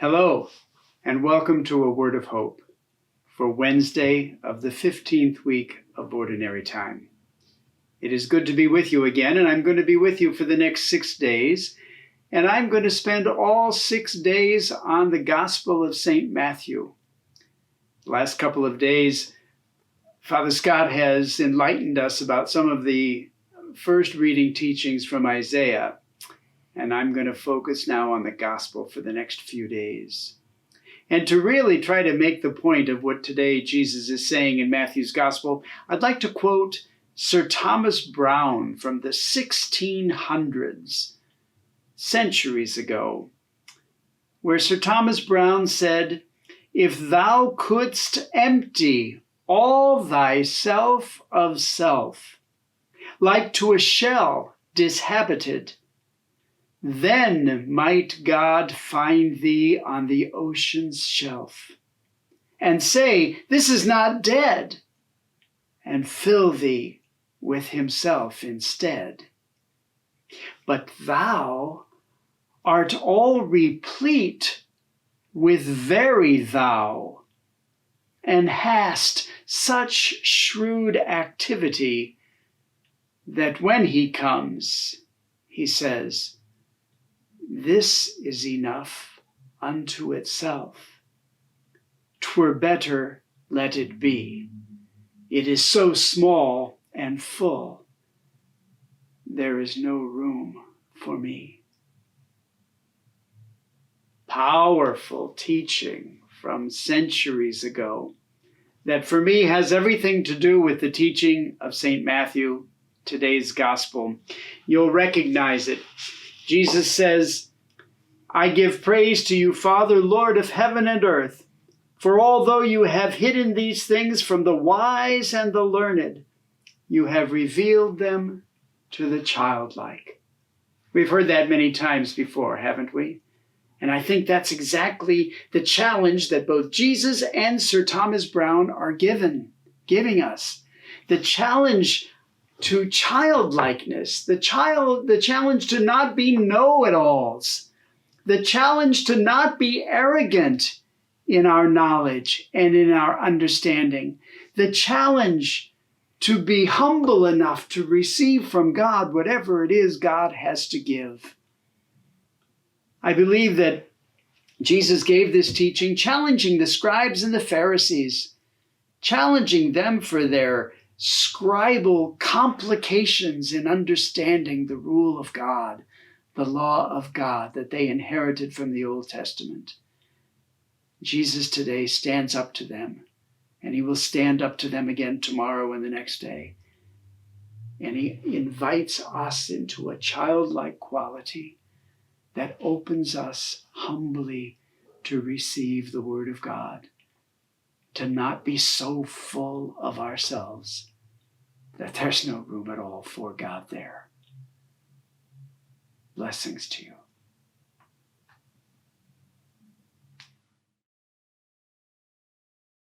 Hello, and welcome to A Word of Hope for Wednesday of the 15th week of Ordinary Time. It is good to be with you again, and I'm going to be with you for the next 6 days, and I'm going to spend all 6 days on the Gospel of St. Matthew. The last couple of days, Father Scott has enlightened us about some of the first reading teachings from Isaiah, and I'm going to focus now on the Gospel for the next few days. And to really try to make the point of what today Jesus is saying in Matthew's Gospel, I'd like to quote Sir Thomas Browne from the 1600s, centuries ago, where Sir Thomas Browne said, "If thou couldst empty all thyself of self, like to a shell dishabited, then might God find thee on the ocean's shelf, and say, This is not dead, and fill thee with himself instead. But thou art all replete with very thou, and hast such shrewd activity that when he comes, he says, This is enough unto itself. 'Twere better let it be. It is so small and full, there is no room for me." Powerful teaching from centuries ago that for me has everything to do with the teaching of St. Matthew, today's Gospel. You'll recognize it. Jesus says, "I give praise to you, Father, Lord of heaven and earth, for although you have hidden these things from the wise and the learned, you have revealed them to the childlike." We've heard that many times before, haven't we? And I think that's exactly the challenge that both Jesus and Sir Thomas Browne are giving us. The challenge to childlikeness, the challenge to not be know-it-alls, the challenge to not be arrogant in our knowledge and in our understanding, the challenge to be humble enough to receive from God whatever it is God has to give. I believe that Jesus gave this teaching challenging the scribes and the Pharisees, challenging them for their scribal complications in understanding the rule of God, the law of God that they inherited from the Old Testament. Jesus today stands up to them, and he will stand up to them again tomorrow and the next day. And he invites us into a childlike quality that opens us humbly to receive the Word of God, to not be so full of ourselves that there's no room at all for God there. Blessings to you.